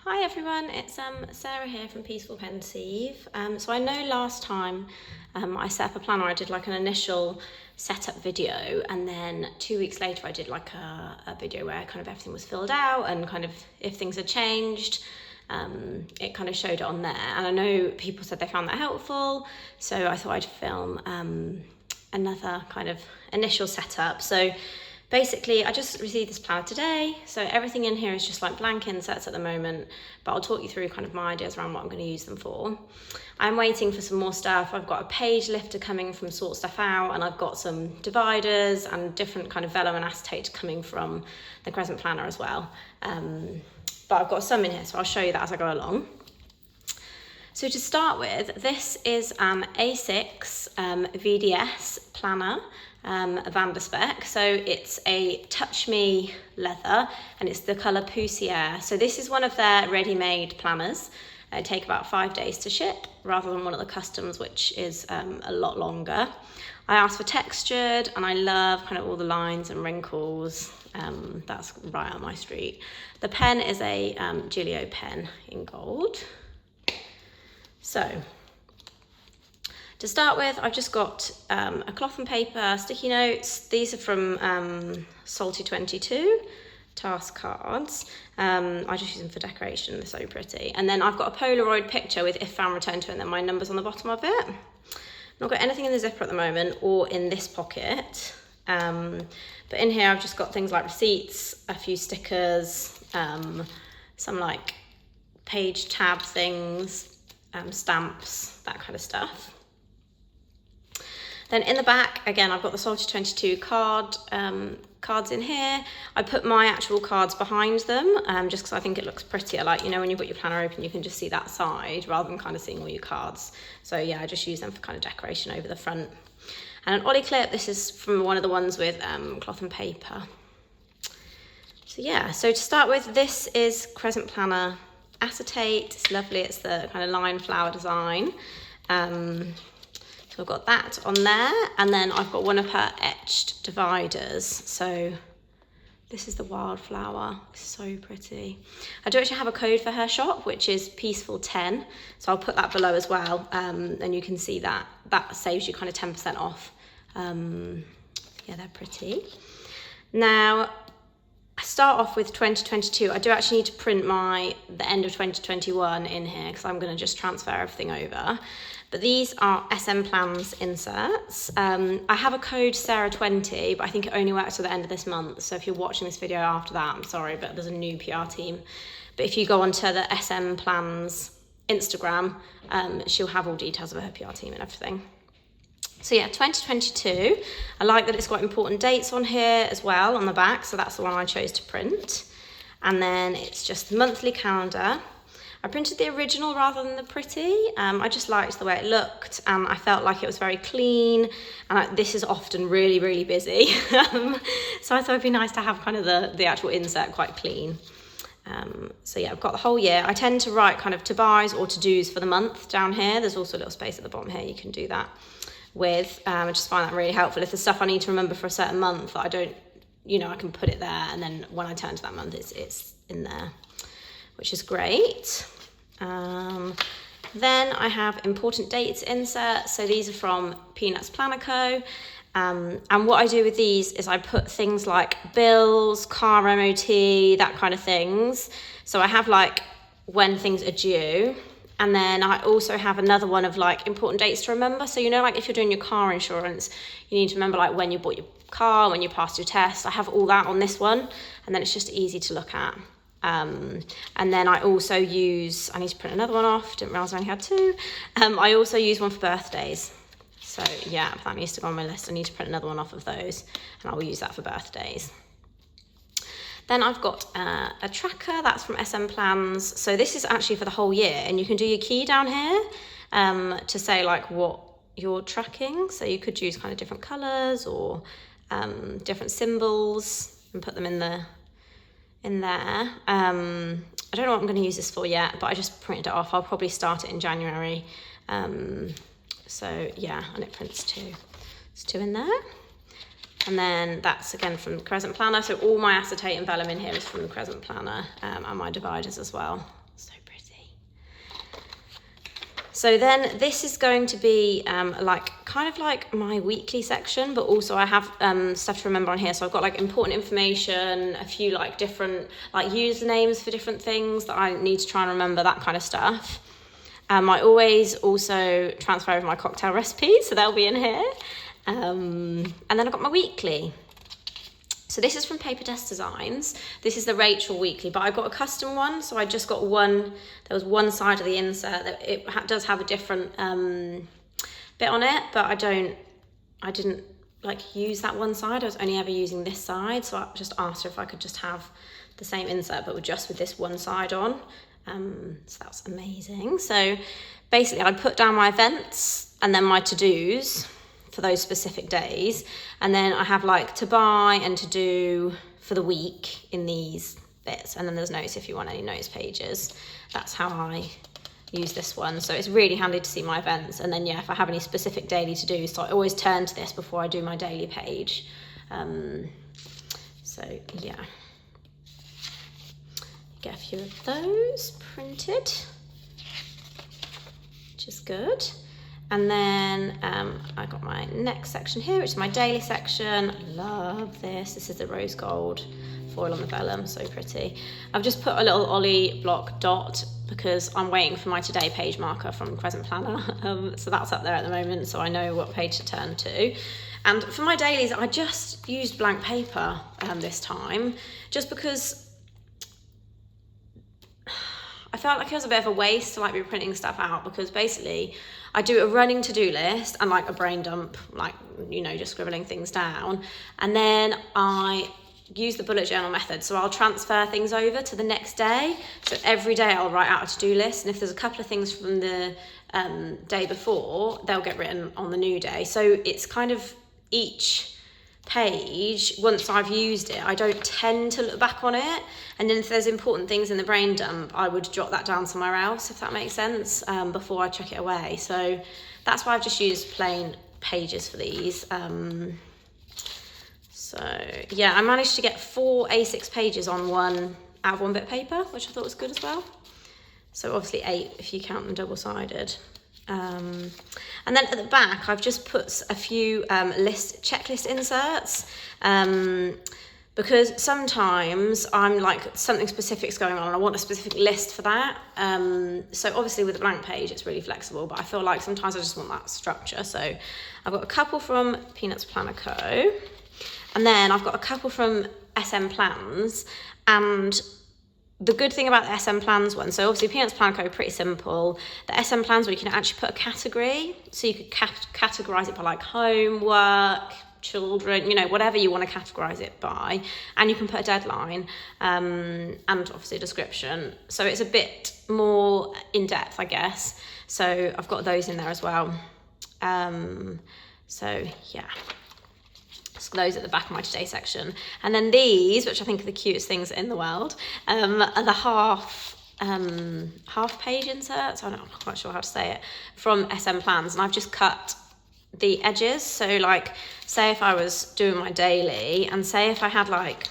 Hi everyone, it's Sarah here from Peaceful Pensieve. So I know last time I set up a planner, I did like an initial setup video, and then 2 weeks later I did like a video where kind of everything was filled out and kind of if things had changed, it kind of showed it on there. And I know people said they found that helpful, so I thought I'd film another kind of initial setup. So basically, I just received this planner today, so everything in here is just like blank inserts at the moment, but I'll talk you through kind of my ideas around what I'm going to use them for. I'm waiting for some more stuff. I've got a page lifter coming from Sort Stuff Out, and I've got some dividers and different kind of vellum and acetate coming from the Crescent Planner as well. But I've got some in here, so I'll show you that as I go along. So to start with, this is an A6 VDS planner, a Vanderspec. So it's a Touch Me leather and it's the colour Poussiere. So this is one of their ready-made planners. They take about 5 days to ship rather than one of the customs, which is a lot longer. I asked for textured, and I love kind of all the lines and wrinkles. That's right up my street. The pen is a Gilio pen in gold. So, to start with, I've just got a cloth and paper, sticky notes. These are from Salty 22 task cards. I just use them for decoration, they're so pretty. And then I've got a Polaroid picture with if found, return to, and then my numbers on the bottom of it. I've not got anything in the zipper at the moment or in this pocket. But in here I've just got things like receipts, a few stickers, some like page tab things, stamps, that kind of stuff. Then in the back, again, I've got the Salty 22 cards in here. I put my actual cards behind them, just because I think it looks prettier. Like, you know, when you've got your planner open, you can just see that side rather than kind of seeing all your cards. So yeah, I just use them for kind of decoration over the front. And an ollie clip, this is from one of the ones with cloth and paper. So yeah, so to start with, this is Crescent Planner Acetate. It's lovely, it's the kind of line flower design. So I've got that on there, and then I've got one of her etched dividers. So this is the wildflower, it's so pretty. I do actually have a code for her shop, which is peaceful10, so I'll put that below as well, and you can see that saves you kind of 10% off. Yeah, they're pretty. Now, I start off with 2022. I do actually need to print the end of 2021 in here because I'm going to just transfer everything over. But these are SM Plans inserts. I have a code Sarah20, but I think it only works till the end of this month. So if you're watching this video after that, I'm sorry, but there's a new PR team. But if you go onto the SM Plans Instagram, she'll have all details of her PR team and everything. So yeah, 2022, I like that it's got important dates on here as well on the back, so that's the one I chose to print. And then it's just the monthly calendar. I printed the original rather than the pretty. I just liked the way it looked, and I felt like it was very clean, and this is often really, really busy. So I thought it'd be nice to have kind of the actual insert quite clean. So yeah, I've got the whole year. I tend to write kind of to-buys or to-dos for the month down here. There's also a little space at the bottom here you can do that with. I just find that really helpful. If there's stuff I need to remember for a certain month that I don't, you know, I can put it there, and then when I turn to that month, it's in there, which is great. Then I have important dates inserts. So these are from Peanuts Planner Co. And what I do with these is I put things like bills, car MOT, that kind of things. So I have like when things are due. And then I also have another one of like important dates to remember. So, you know, like if you're doing your car insurance, you need to remember like when you bought your car, when you passed your test. I have all that on this one, and then it's just easy to look at. And then I also use, I need to print another one off, didn't realise I only had two. I also use one for birthdays. So yeah, that needs to go on my list. I need to print another one off of those, and I will use that for birthdays. Then I've got a tracker, that's from SM Plans. So this is actually for the whole year, and you can do your key down here to say like what you're tracking. So you could use kind of different colours or different symbols and put them in there. I don't know what I'm going to use this for yet, but I just printed it off. I'll probably start it in January. So yeah, and it prints two. There's two in there. And then that's again from the Crescent Planner. So all my acetate and vellum in here is from the Crescent Planner, and my dividers as well. So then this is going to be like kind of like my weekly section, but also I have stuff to remember on here. So I've got like important information, a few like different like usernames for different things that I need to try and remember, that kind of stuff. I always also transfer over my cocktail recipes, so they'll be in here. And then I've got my weekly. So this is from Paper Desk Designs. This is the Rachel weekly, but I got a custom one. So I just got one, there was one side of the insert that it does have a different bit on it, but I didn't like use that one side. I was only ever using this side. So I just asked her if I could just have the same insert, but just with this one side on. So that's amazing. So basically I put down my events and then my to-dos for those specific days, and then I have like to buy and to do for the week in these bits, and then there's notes if you want any notes pages. That's how I use this one. So it's really handy to see my events, and then yeah, if I have any specific daily to do, so I always turn to this before I do my daily page. So yeah, get a few of those printed, which is good. And then I got my next section here, which is my daily section. Love this. This is the rose gold foil on the vellum, so pretty. I've just put a little Ollie block dot because I'm waiting for my today page marker from Crescent Planner. So that's up there at the moment, so I know what page to turn to. And for my dailies, I just used blank paper this time, just because I felt like it was a bit of a waste to like be printing stuff out, because basically I do a running to-do list and like a brain dump, like, you know, just scribbling things down. And then I use the bullet journal method. So I'll transfer things over to the next day. So every day I'll write out a to-do list. And if there's a couple of things from the day before, they'll get written on the new day. So it's kind of each page, once I've used it, I don't tend to look back on it, and then if there's important things in the brain dump, I would jot that down somewhere else, if that makes sense, before I chuck it away. So that's why I've just used plain pages for these. So yeah, I managed to get 4 A6 pages on out of one bit of paper, which I thought was good as well. So obviously 8 if you count them double-sided. And then at the back, I've just put a few checklist inserts, because sometimes I'm like, something specific's going on and I want a specific list for that. So obviously with a blank page, it's really flexible, but I feel like sometimes I just want that structure. So I've got a couple from Peanuts Planner Co. And then I've got a couple from SM Plans, and the good thing about the SM Plans one, so obviously Peanuts Planner Co, pretty simple. The SM Plans one, you can actually put a category. So you could categorize it by like home, work, children, you know, whatever you want to categorize it by. And you can put a deadline and obviously a description. So it's a bit more in depth, I guess. So I've got those in there as well. So yeah. So those at the back of my today section. And then these, which I think are the cutest things in the world, are the half page inserts. I'm not quite sure how to say it, from SM Plans. And I've just cut the edges. So like, say if I was doing my daily, and say if I had like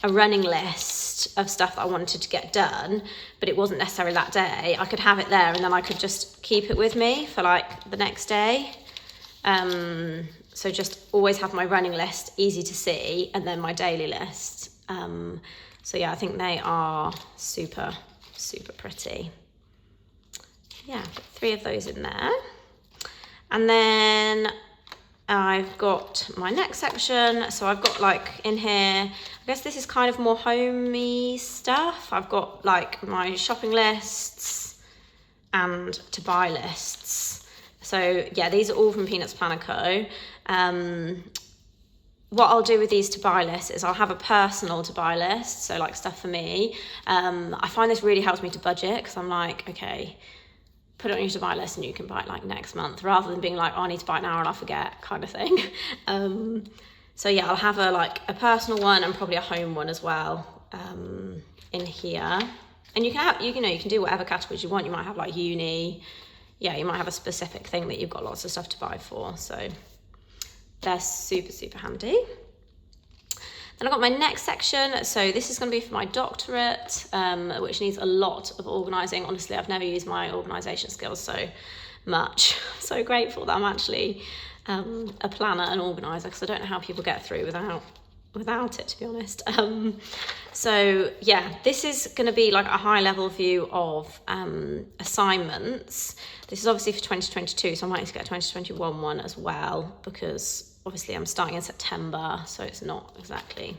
a running list of stuff that I wanted to get done, but it wasn't necessarily that day, I could have it there and then I could just keep it with me for like the next day. So just always have my running list easy to see, and then my daily list. So yeah, I think they are super, super pretty. Yeah, 3 of those in there. And then I've got my next section. So I've got like in here, I guess this is kind of more homey stuff. I've got like my shopping lists and to buy lists. So yeah, these are all from Peanuts Planner Co. What I'll do with these to buy lists is I'll have a personal to buy list, so like stuff for me. I find this really helps me to budget, because I'm like, okay, put it on your to buy list and you can buy it like next month, rather than being like, oh, I need to buy it now and I'll forget kind of thing. So yeah, I'll have a personal one and probably a home one as well in here. And you can do whatever categories you want. You might have like uni. Yeah, you might have a specific thing that you've got lots of stuff to buy for. So they're super, super handy. Then I've got my next section. So this is going to be for my doctorate, which needs a lot of organising. Honestly, I've never used my organisation skills so much. I'm so grateful that I'm actually a planner and organiser, because I don't know how people get through without it, to be honest. So yeah, this is going to be like a high level view of assignments. This is obviously for 2022, so I might need to get a 2021 one as well, because obviously I'm starting in September, so it's not exactly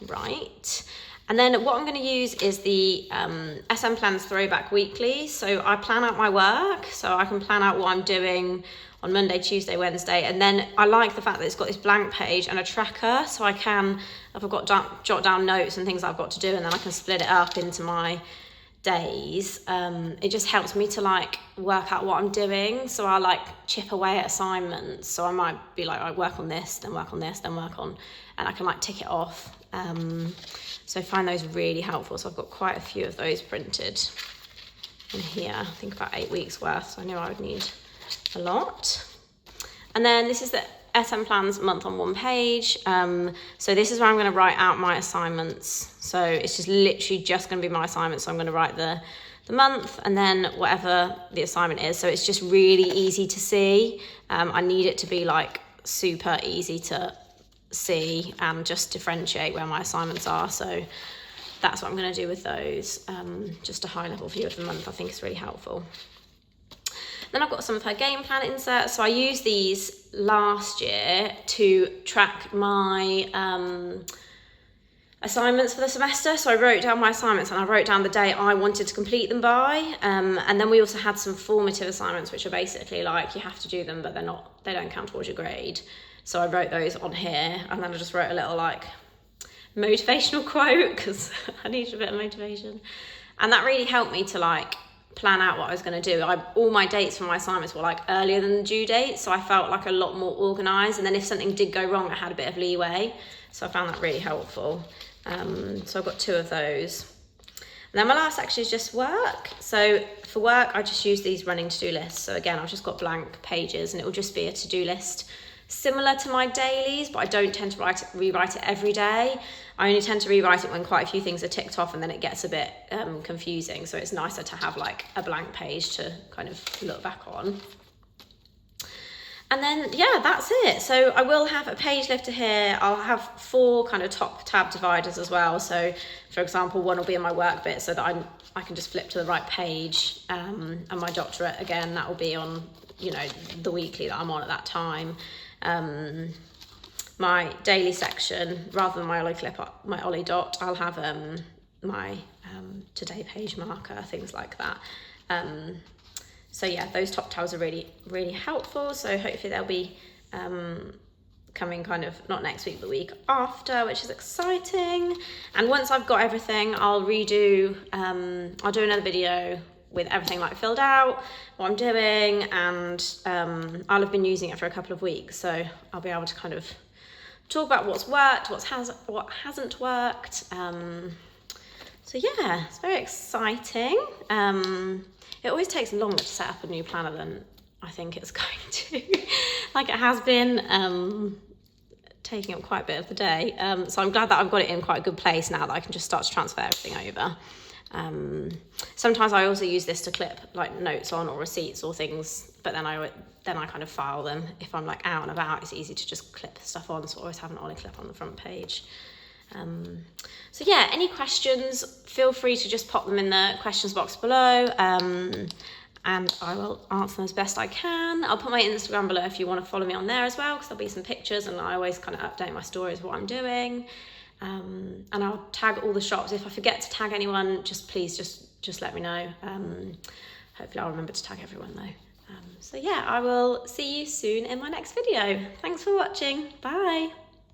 right. And then what I'm going to use is the SM Plans Throwback Weekly. So I plan out my work, so I can plan out what I'm doing on Monday, Tuesday, Wednesday. And then I like the fact that it's got this blank page and a tracker, so I can, if I've got jot down notes and things I've got to do, and then I can split it up into my days. It just helps me to like work out what I'm doing. So I like chip away at assignments. So I might be like, I work on this, then work on this, then work on, and I can like tick it off. So I find those really helpful. So I've got quite a few of those printed in here. I think about 8 weeks worth. So I knew I would need a lot. And then this is the SM Plans month on one page. So this is where I'm going to write out my assignments. So it's just literally just going to be my assignments. So I'm going to write the month and then whatever the assignment is. So it's just really easy to see. I need it to be like super easy to see and just differentiate where my assignments are. So that's what I'm going to do with those. Just a high level view of the month, I think is really helpful. Then I've got some of her game plan inserts. So I used these last year to track my assignments for the semester. So I wrote down my assignments and I wrote down the day I wanted to complete them by. And then we also had some formative assignments, which are basically like you have to do them, but they don't count towards your grade. So I wrote those on here, and then I just wrote a little like motivational quote, because I needed a bit of motivation. And that really helped me to like plan out what I was going to do. All my dates for my assignments were like earlier than the due date, so I felt like a lot more organised, and then if something did go wrong I had a bit of leeway, so I found that really helpful. So I've got 2 of those. And then my last section is just work. So for work I just use these running to-do lists. So again, I've just got blank pages and it will just be a to-do list similar to my dailies, but I don't tend to rewrite it every day. I only tend to rewrite it when quite a few things are ticked off, and then it gets a bit confusing. So it's nicer to have like a blank page to kind of look back on. And then, yeah, that's it. So I will have a page lifter here. I'll have 4 kind of top tab dividers as well. So for example, one will be in my work bit so that I can just flip to the right page. And my doctorate, again, that will be on, you know, the weekly that I'm on at that time. My daily section, rather than my Ollie dot, I'll have my today page marker, things like that. So yeah, those top tabs are really, really helpful. So hopefully they'll be coming kind of not next week, but the week after, which is exciting. And once I've got everything, I'll do another video with everything like filled out, what I'm doing, and I'll have been using it for a couple of weeks, so I'll be able to kind of talk about what's worked, what hasn't worked. So yeah, it's very exciting. It always takes longer to set up a new planner than I think it's going to. Like it has been taking up quite a bit of the day. So I'm glad that I've got it in quite a good place now that I can just start to transfer everything over. Sometimes I also use this to clip like notes on or receipts or things, but then I kind of file them. If I'm like out and about, it's easy to just clip stuff on, so I always have an Ollie clip on the front page. So yeah, any questions, feel free to just pop them in the questions box below, and I will answer them as best I can. I'll put my Instagram below if you want to follow me on there as well, because there'll be some pictures and I always kind of update my stories, what I'm doing. And I'll tag all the shops. If I forget to tag anyone, please just let me know. Hopefully I'll remember to tag everyone though. So yeah, I will see you soon in my next video. Thanks for watching. Bye.